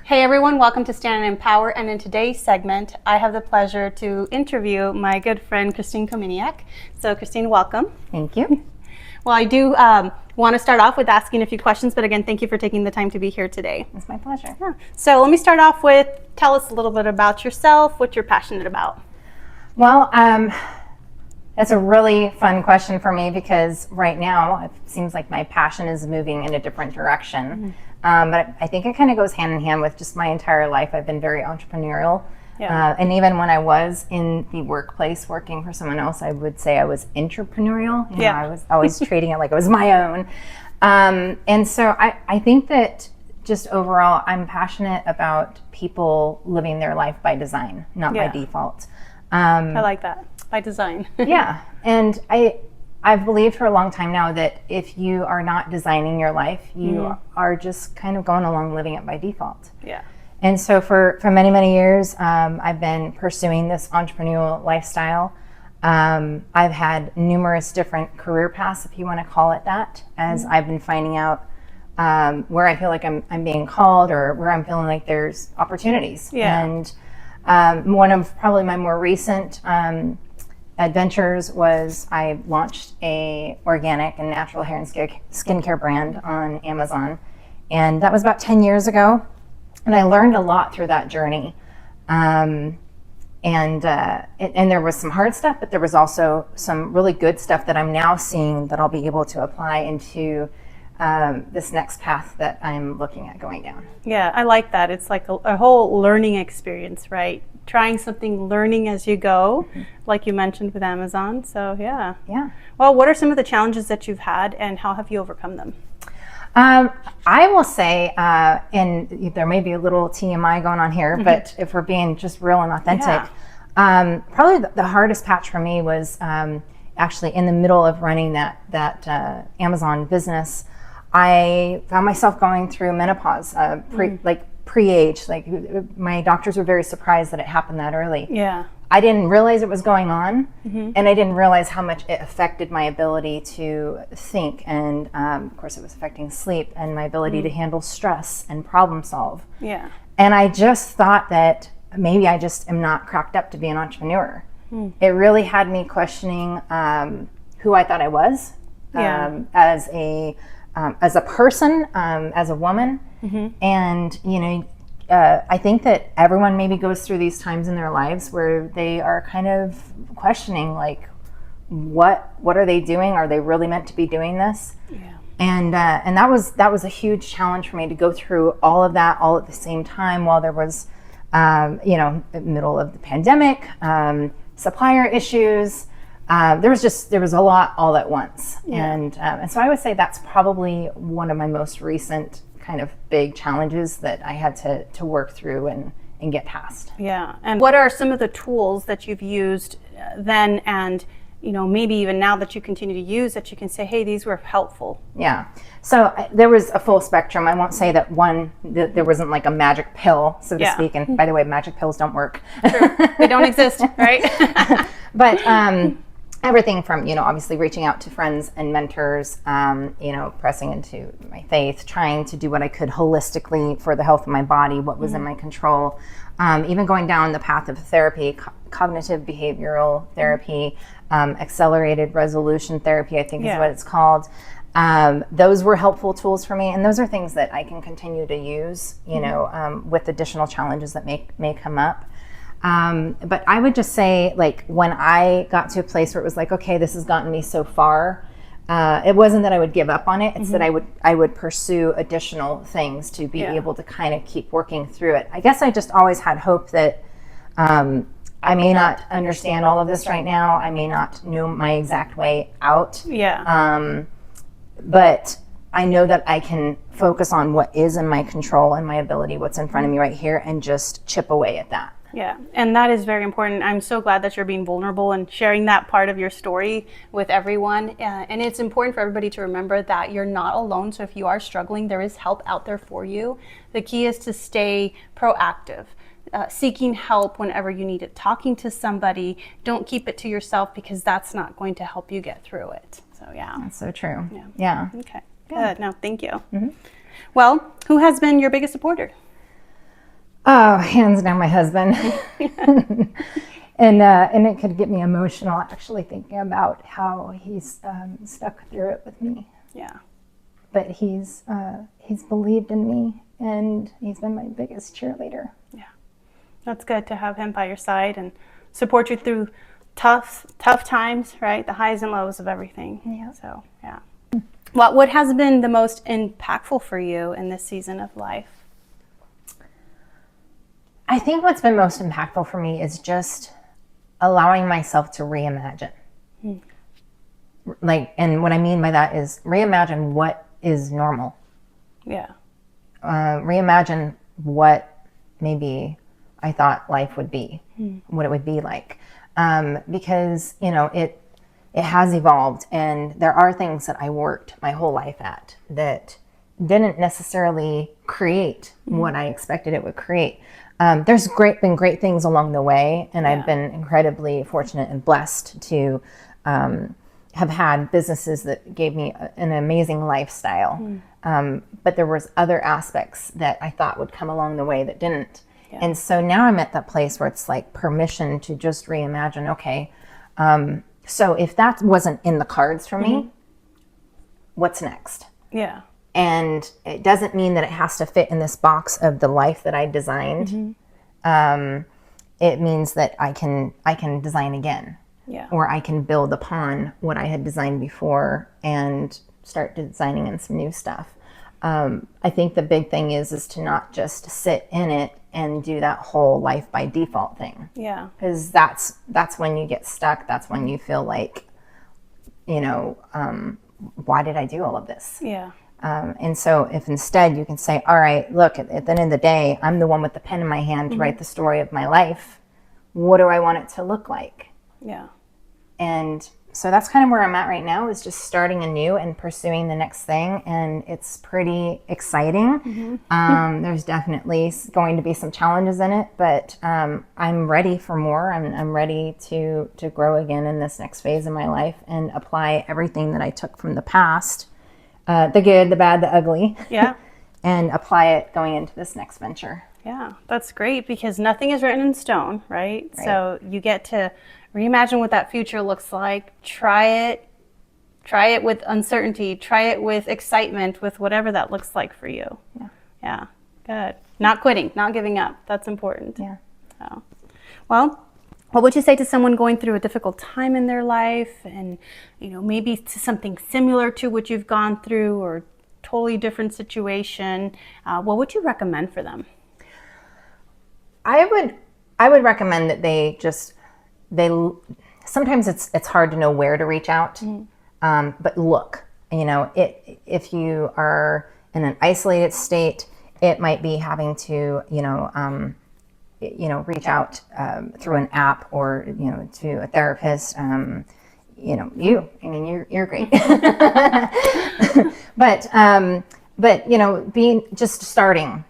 Hey everyone, welcome to Stand and Empower, and in today's segment, I have the pleasure to interview my good friend Christine Kominiak. So Christine, welcome. Thank you. Well, I do want to start off with asking a few questions, but again, thank you for taking the time to be here today. It's my pleasure. Yeah. So let me start off with, tell us a little bit about yourself, what you're passionate about. Well, that's a really fun question for me because right now it seems like my passion is moving in a different direction. But I think it kind of goes hand in hand with just my entire life. I've been very entrepreneurial. Yeah. And even when I was in the workplace working for someone else, I would say I was entrepreneurial. You know, I was always treating it like it was my own. And so I think that just overall, I'm passionate about people living their life by design, not by default. I like that, by design. Yeah, and I've believed for a long time now that if you are not designing your life, you are just kind of going along living it by default. Yeah. And so for many, many years, I've been pursuing this entrepreneurial lifestyle. I've had numerous different career paths, if you want to call it that, as I've been finding out where I feel like I'm being called or where I'm feeling like there's opportunities. Yeah. And one of probably my more recent adventures was I launched a organic and natural hair and skincare brand on Amazon. And that was about 10 years ago. And I learned a lot through that journey. And there was some hard stuff, but there was also some really good stuff that I'm now seeing that I'll be able to apply into this next path that I'm looking at going down. Yeah, I like that. It's like a whole learning experience, right? Trying something, learning as you go, like you mentioned with Amazon. So yeah. Well, what are some of the challenges that you've had and how have you overcome them? I will say, and there may be a little TMI going on here, but if we're being just real and authentic, probably the hardest patch for me was actually in the middle of running that Amazon business. I found myself going through menopause, pre-age. Like my doctors were very surprised that it happened that early. Yeah. I didn't realize it was going on, and I didn't realize how much it affected my ability to think. And of course, it was affecting sleep and my ability to handle stress and problem solve. Yeah. And I just thought that maybe I just am not cracked up to be an entrepreneur. It really had me questioning who I thought I was as a person, as a woman. And, you know, I think that everyone maybe goes through these times in their lives where they are kind of questioning, like, what are they doing? Are they really meant to be doing this? Yeah. And that was a huge challenge for me to go through all of that all at the same time while there was, the middle of the pandemic, supplier issues. There was a lot all at once. Yeah. And so I would say that's probably one of my most recent kind of big challenges that I had to work through and get past. Yeah. And what are some of the tools that you've used then and, you know, maybe even now that you continue to use that you can say, hey, these were helpful? Yeah. So there was a full spectrum. I won't say that there wasn't like a magic pill, so to speak. And by the way, magic pills don't work. Sure. They don't exist, right? But everything from, obviously reaching out to friends and mentors, pressing into my faith, trying to do what I could holistically for the health of my body, what was in my control, even going down the path of therapy, cognitive behavioral therapy, accelerated resolution therapy, I think is what it's called. Those were helpful tools for me, and those are things that I can continue to use, with additional challenges that may come up. But I would just say, like, when I got to a place where it was like, okay, this has gotten me so far, it wasn't that I would give up on it. It's that I would pursue additional things to be able to kind of keep working through it. I guess I just always had hope that I may not understand all of this right now. I may not know my exact way out. Yeah. But I know that I can focus on what is in my control and my ability, what's in front of me right here, and just chip away at that. Yeah, and that is very important. I'm so glad that you're being vulnerable and sharing that part of your story with everyone. And it's important for everybody to remember that you're not alone. So if you are struggling, there is help out there for you. The key is to stay proactive, seeking help whenever you need it, talking to somebody. Don't keep it to yourself because that's not going to help you get through it. So yeah. That's so true. Yeah. Okay, good. No, thank you. Well, who has been your biggest supporter? Oh, hands down, my husband. And it could get me emotional actually thinking about how he's stuck through it with me. Yeah. But he's believed in me, and he's been my biggest cheerleader. Yeah. That's good to have him by your side and support you through tough times, right? The highs and lows of everything. Yeah. So, yeah. What has been the most impactful for you in this season of life? I think what's been most impactful for me is just allowing myself to reimagine. And what I mean by that is reimagine what is normal. Yeah. Reimagine what maybe I thought life would be, what it would be like. Because, it has evolved, and there are things that I worked my whole life at that didn't necessarily create what I expected it would create. There's been great things along the way, and I've been incredibly fortunate and blessed to have had businesses that gave me an amazing lifestyle. But there was other aspects that I thought would come along the way that didn't. Yeah. And so now I'm at that place where it's like permission to just reimagine, okay, so if that wasn't in the cards for me, what's next? Yeah. And it doesn't mean that it has to fit in this box of the life that I designed. It means that I can design again. Yeah. Or I can build upon what I had designed before and start designing in some new stuff. I think the big thing is to not just sit in it and do that whole life by default thing. Yeah. Because that's when you get stuck. That's when you feel like, why did I do all of this? Yeah. And so if instead you can say, all right, look, at the end of the day, I'm the one with the pen in my hand to write the story of my life. What do I want it to look like? Yeah. And so that's kind of where I'm at right now, is just starting anew and pursuing the next thing. And it's pretty exciting. There's definitely going to be some challenges in it, but I'm ready for more. I'm ready to grow again in this next phase of my life and apply everything that I took from the past, the good, the bad, the ugly. Yeah. And apply it going into this next venture. Yeah, that's great, because nothing is written in stone, right? So you get to reimagine what that future looks like. Try it with uncertainty. Try it with excitement, with whatever that looks like for you. Yeah. Yeah, good. Not quitting, not giving up. That's important. Yeah. So, well, what would you say to someone going through a difficult time in their life, and maybe to something similar to what you've gone through, or totally different situation? What would you recommend for them? I would recommend that they sometimes it's hard to know where to reach out, but look, if you are in an isolated state, it might be having to, reach out through an app, or, to a therapist. You're great. but being just starting,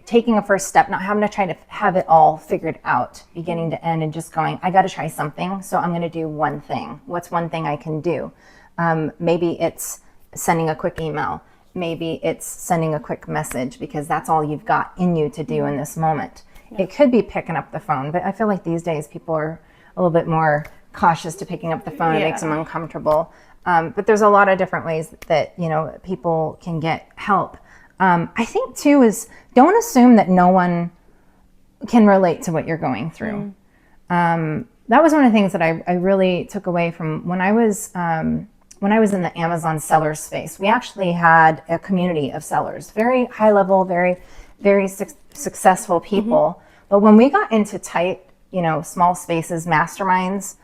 taking a first step, not having to try to have it all figured out beginning to end, and just going, I got to try something. So I'm going to do one thing. What's one thing I can do? Maybe it's sending a quick email. Maybe it's sending a quick message, because that's all you've got in you to do in this moment. Yeah. It could be picking up the phone, but I feel like these days people are a little bit more cautious to picking up the phone. It makes them uncomfortable. But there's a lot of different ways that, people can get help. I think too is, don't assume that no one can relate to what you're going through. That was one of the things that I really took away from when I was in the Amazon seller space. We actually had a community of sellers, very high level, very, very successful people. But when we got into tight, small spaces, masterminds,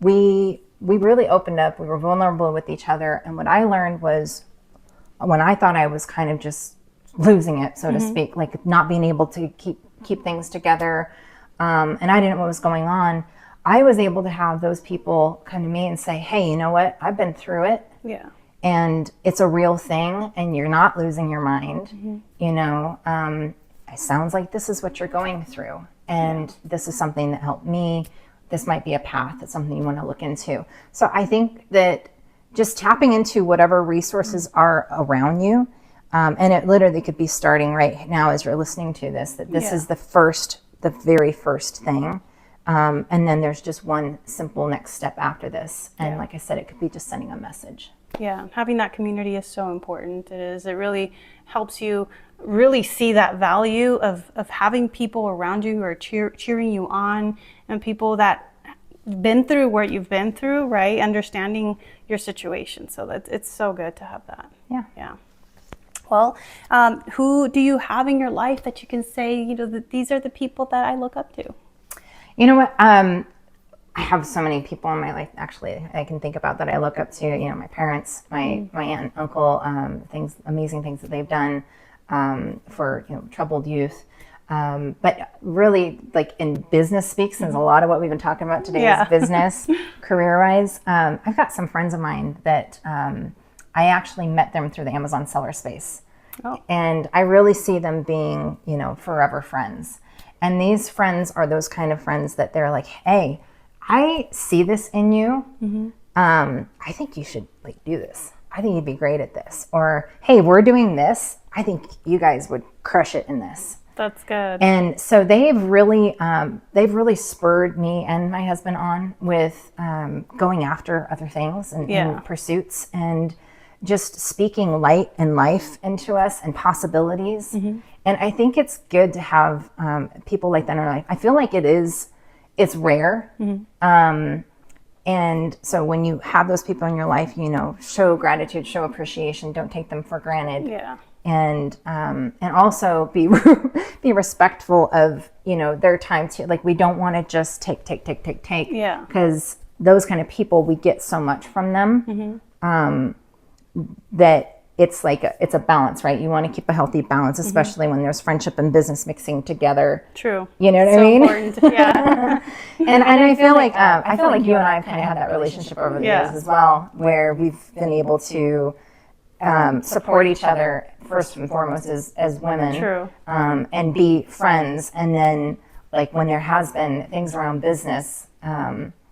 we really opened up. We were vulnerable with each other. And what I learned was, when I thought I was kind of just losing it, so to speak, like not being able to keep things together, and I didn't know what was going on, I was able to have those people come to me and say, hey, you know what? I've been through it. Yeah. And it's a real thing, and you're not losing your mind. It sounds like this is what you're going through, and this is something that helped me. This might be a path. That's something you want to look into. So I think that just tapping into whatever resources are around you, And it literally could be starting right now as you're listening to this, that this is the very first thing. And then there's just one simple next step after this. And like I said, it could be just sending a message. Yeah, having that community is so important. It is. It really helps you really see that value of having people around you who are cheering you on, and people that been through what you've been through, right? Understanding your situation. So that it's so good to have that. Yeah. Yeah. Well, who do you have in your life that you can say, you know, that these are the people that I look up to? You know what? I have so many people in my life, actually, I can think about that I look up to. You know, my parents, my aunt, uncle, amazing things that they've done for, you know, troubled youth. But really, like in business speak, since a lot of what we've been talking about today is business, career-wise, I've got some friends of mine that I actually met them through the Amazon seller space. Oh. And I really see them being, you know, forever friends. And these friends are those kind of friends that they're like, hey, I see this in you. I think you should like do this. I think you'd be great at this. Or, hey, we're doing this. I think you guys would crush it in this. That's good. And so they've really spurred me and my husband on with going after other things and pursuits, and just speaking light and life into us and possibilities. And I think it's good to have people like that in our life. I feel like it's rare. And so when you have those people in your life, you know, show gratitude, show appreciation, don't take them for granted. Yeah. And also be respectful of, you know, their time too. Like, we don't want to just take. Yeah. Because those kind of people, we get so much from them that it's like it's a balance, right? You want to keep a healthy balance, especially when there's friendship and business mixing together. True. You know what I mean? Important. Yeah. and I feel like you and I have kind of had that relationship over the years as well, where we've been able to support each other first and foremost as women. True. And be friends. And then, like, when there has been things around business,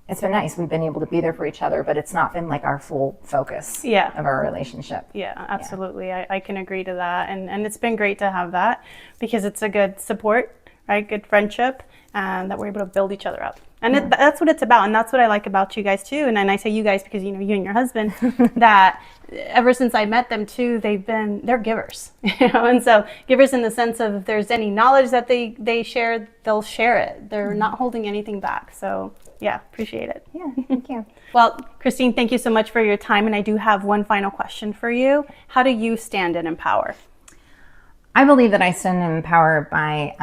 it's been nice. We've been able to be there for each other, but it's not been like our full focus of our relationship. Yeah, absolutely. I can agree to that. And it's been great to have that, because it's a good support, right? Good friendship, and that we're able to build each other up. And that's what it's about. And that's what I like about you guys too. And I say you guys because, you know, you and your husband, that ever since I met them too, they're givers, you know? And so givers in the sense of, if there's any knowledge that they share, they'll share it. They're not holding anything back. So yeah, appreciate it. Yeah, thank you. Well, Christine, thank you so much for your time. And I do have one final question for you. How do you stand and empower? I believe that I stand and empower by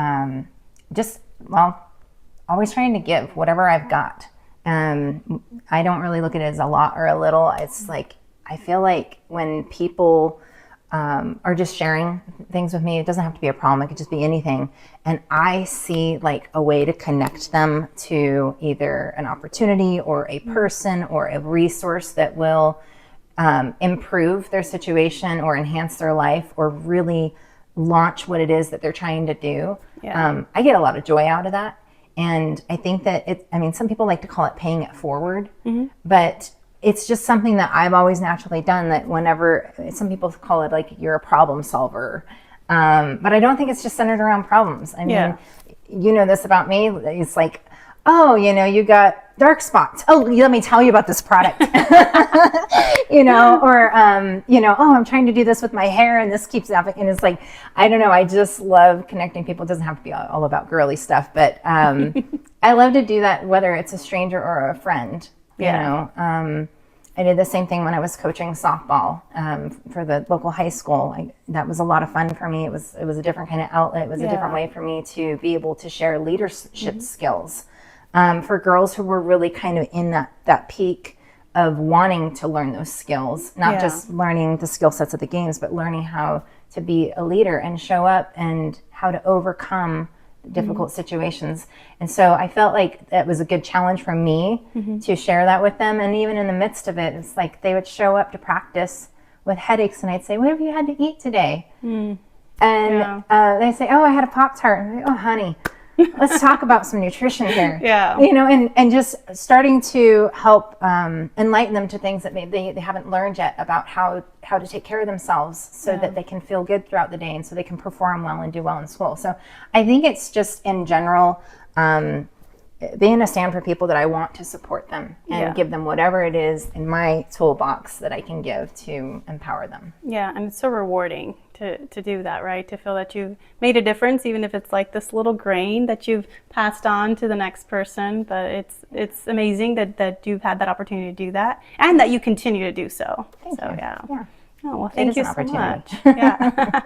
always trying to give whatever I've got. I don't really look at it as a lot or a little. It's like, I feel like when people are just sharing things with me, it doesn't have to be a problem. It could just be anything. And I see like a way to connect them to either an opportunity or a person or a resource that will improve their situation or enhance their life or really launch what it is that they're trying to do. Yeah. I get a lot of joy out of that. And I think that some people like to call it paying it forward, but it's just something that I've always naturally done, that whenever, some people call it like you're a problem solver. But I don't think it's just centered around problems. I mean, you know this about me. It's like, oh, you know, you got dark spots. Oh, let me tell you about this product. You know, or, you know, oh, I'm trying to do this with my hair and this keeps happening. And it's like, I don't know. I just love connecting people. It doesn't have to be all about girly stuff, but I love to do that, whether it's a stranger or a friend. You know, I did the same thing when I was coaching softball for the local high school. That was a lot of fun for me. It was a different kind of outlet. It was a different way for me to be able to share leadership skills for girls who were really kind of in that peak of wanting to learn those skills, not just learning the skill sets of the games, but learning how to be a leader and show up and how to overcome difficult situations. And so I felt like that was a good challenge for me to share that with them. And even in the midst of it, it's like they would show up to practice with headaches and I'd say, what have you had to eat today? And they say, oh, I had a Pop-Tart. And I'm like, oh, honey, let's talk about some nutrition here. Yeah. You know, and just starting to help enlighten them to things that maybe they haven't learned yet about how to take care of themselves so that they can feel good throughout the day and so they can perform well and do well in school. So I think it's just in general, being a stand for people that I want to support them and give them whatever it is in my toolbox that I can give to empower them. Yeah, and it's so rewarding to do that, right? To feel that you've made a difference, even if it's like this little grain that you've passed on to the next person. But it's amazing that you've had that opportunity to do that and that you continue to do so. Thank you. Yeah. Yeah. Oh, well, thank you so much. opportunity. Yeah.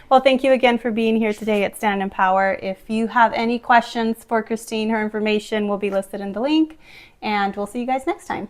Well, thank you again for being here today at Stand and Empower. If you have any questions for Christine, her information will be listed in the link, and we'll see you guys next time.